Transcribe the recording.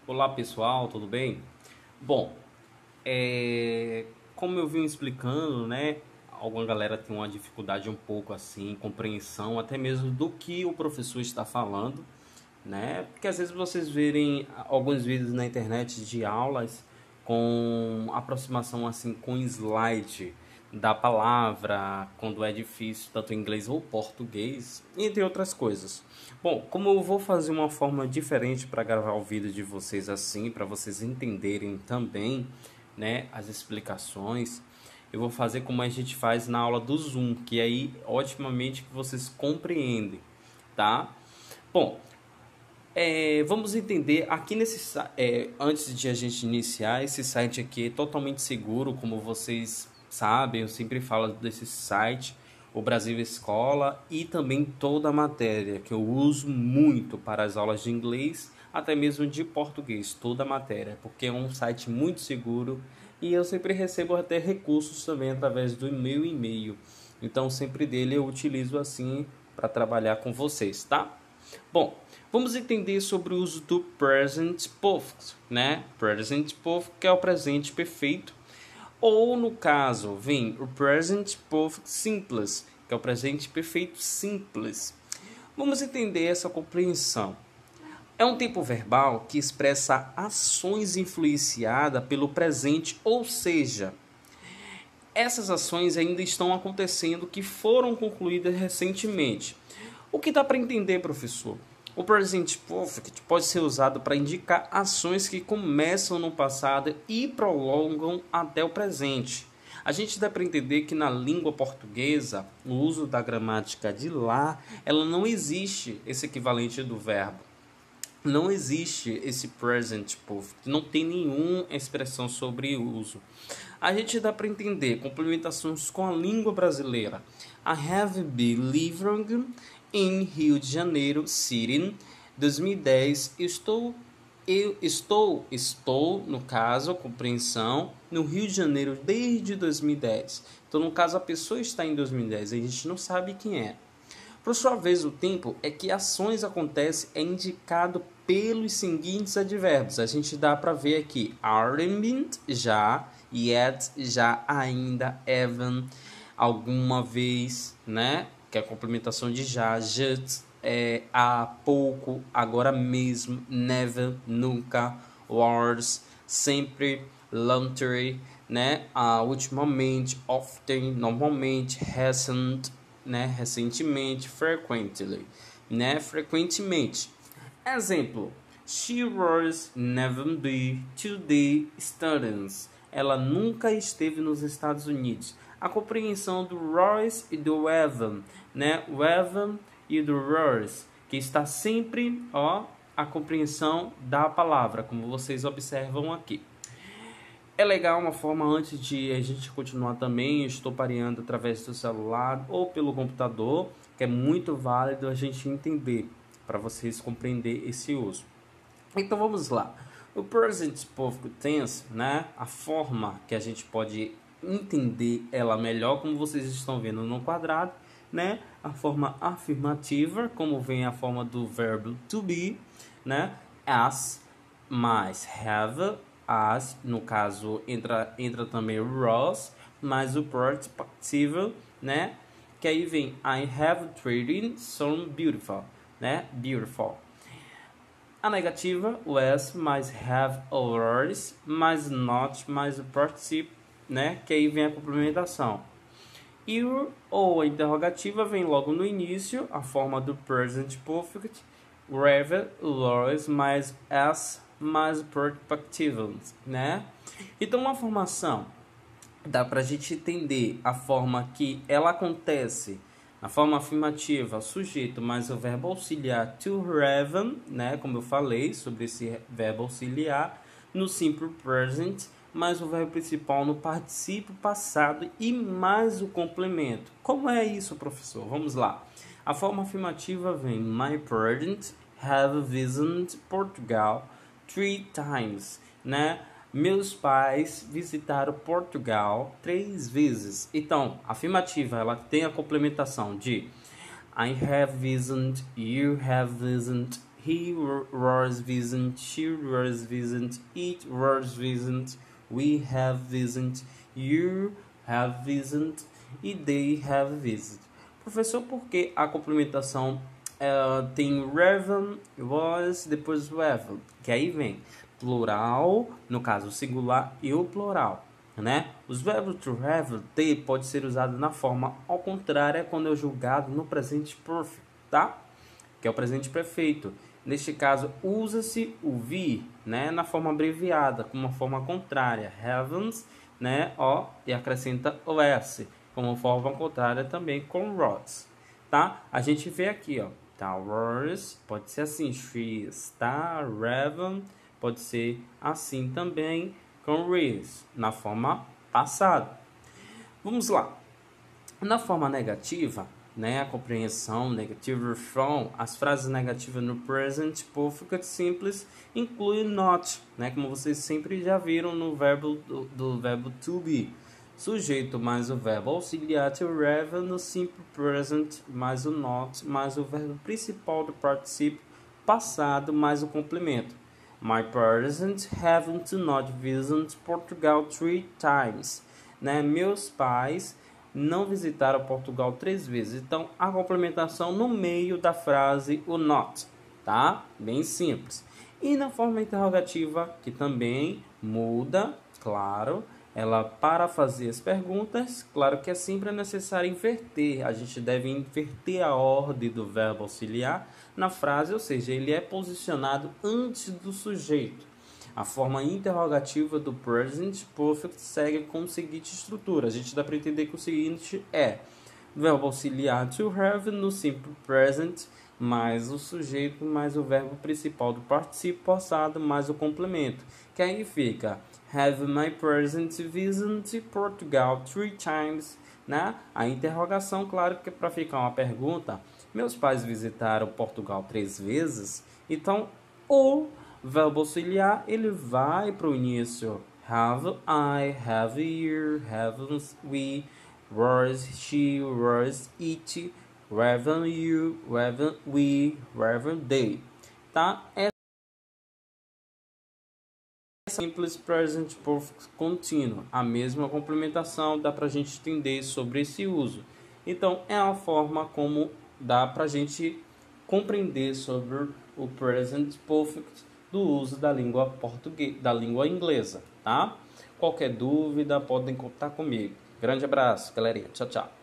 Olá pessoal, tudo bem? Bom, como eu vim explicando, né? Alguma galera tem uma dificuldade um pouco assim, compreensão até mesmo do que o professor está falando, né? Porque às vezes vocês verem alguns vídeos na internet de aulas com aproximação assim com slide da palavra, quando é difícil, tanto em inglês ou português, entre outras coisas. Bom, como eu vou fazer uma forma diferente para gravar o vídeo de vocês assim, para vocês entenderem também, né, as explicações, eu vou fazer como a gente faz na aula do Zoom, que aí otimamente que vocês compreendem, tá? Bom, vamos entender aqui antes de a gente iniciar, esse site aqui é totalmente seguro, como vocês sabem, eu sempre falo desse site, o Brasil Escola, e também toda a matéria que eu uso muito para as aulas de inglês, até mesmo de português, toda a matéria, porque é um site muito seguro e eu sempre recebo até recursos também através do meu e-mail. Então sempre dele eu utilizo assim para trabalhar com vocês, tá? Bom, vamos entender sobre o uso do present perfect, né? Present perfect que é o presente perfeito. Ou no caso, vem o present perfect simple, que é o presente perfeito simples. Vamos entender essa compreensão. É um tempo verbal que expressa ações influenciadas pelo presente, ou seja, essas ações ainda estão acontecendo que foram concluídas recentemente. O que dá para entender, professor? O present perfect pode ser usado para indicar ações que começam no passado e prolongam até o presente. A gente dá para entender que na língua portuguesa, o uso da gramática de lá, ela não existe esse equivalente do verbo. Não existe esse present perfect, não tem nenhuma expressão sobre uso. A gente dá para entender complementações com a língua brasileira. I have been living em Rio de Janeiro City 2010. Estou, no caso, compreensão, no Rio de Janeiro desde 2010. Então, no caso, a pessoa está em 2010, a gente não sabe quem é. Por sua vez, o tempo é que ações acontecem é indicado pelos seguintes advérbios. A gente dá para ver aqui: aren't, já, yet, já, ainda, even, alguma vez, né? Que é a complementação de já, just, há pouco, agora mesmo, never, nunca, wars, sempre, later, né? Ultimamente, often, normalmente, recent, né? Recentemente, frequently, né? Frequentemente. Exemplo: She was never been to the States. Ela nunca esteve nos Estados Unidos. A compreensão do Royce e do Evan, né? O Evan e do Royce, que está sempre, ó, a compreensão da palavra, como vocês observam aqui. É legal uma forma antes de a gente continuar também, estou pareando através do celular ou pelo computador, que é muito válido a gente entender, para vocês compreender esse uso. Então vamos lá. O present perfect tense, né? A forma que a gente pode entender ela melhor, como vocês estão vendo no quadrado, né? A forma afirmativa, como vem a forma do verbo to be, né? As mais have, as, no caso entra também o was, mais o participative, né? Que aí vem I have treated some beautiful, né? Beautiful. A negativa, was, mais have already, mais not, mais o participe, né? Que aí vem a complementação. E ou a interrogativa vem logo no início, a forma do present perfect, rather, was, mais as, mais participative, né? Então, uma formação dá para a gente entender a forma que ela acontece. A forma afirmativa, sujeito mais o verbo auxiliar to have, né? Como eu falei sobre esse verbo auxiliar, no simple present, mais o verbo principal no particípio passado e mais o complemento. Como é isso, professor? Vamos lá. A forma afirmativa vem: My parents have visited Portugal 3 times, né? Meus pais visitaram Portugal 3 vezes. Então, a afirmativa, ela tem a complementação de I have visited, you have visited, he was visiting, she was visiting, it was visiting, we have visited, you have visited e they have visited. Professor, por que a complementação tem Raven, was, depois Raven? Que aí vem plural, no caso singular, e o plural, né? Os verbos to have, ter, pode ser usado na forma ao contrário quando é julgado no presente perfect, tá? Que é o presente perfeito. Neste caso, usa-se o vi, né, na forma abreviada, com uma forma contrária, haven't, né, ó, e acrescenta o s, como forma contrária também com was, tá? A gente vê aqui, ó, tá, was, pode ser assim, she's, tá, Raven, pode ser assim também com is, na forma passada. Vamos lá. Na forma negativa, né, a compreensão negativa from, as frases negativas no present perfect simples incluem not, né, como vocês sempre já viram no verbo do verbo to be. Sujeito mais o verbo auxiliar to have no simple present mais o not mais o verbo principal do particípio passado mais o complemento. My parents haven't not visited Portugal 3 times. Né? Meus pais não visitaram Portugal 3 vezes. Então, a complementação no meio da frase, o not, tá? Bem simples. E na forma interrogativa, que também muda, claro, ela para fazer as perguntas, claro que é sempre necessário inverter. A gente deve inverter a ordem do verbo auxiliar na frase, ou seja, ele é posicionado antes do sujeito. A forma interrogativa do present perfect segue com a seguinte estrutura. A gente dá para entender que o seguinte é verbo auxiliar to have no simple present, mais o sujeito, mais o verbo principal do particípio passado, mais o complemento. Que aí fica have my parents visited Portugal 3 times, né? A interrogação, claro que é para ficar uma pergunta. Meus pais visitaram Portugal 3 vezes. Então, o verbo auxiliar, ele vai para o início. Have I, have you, haven't we, was she, was it, haven't you, haven't we, haven't they. Tá? É simples present perfect contínuo. A mesma complementação dá para a gente entender sobre esse uso. Então, é a forma como dá para a gente compreender sobre o present perfect do uso da língua portuguesa, da língua inglesa, tá? Qualquer dúvida, podem contar comigo. Grande abraço, galerinha. Tchau, tchau.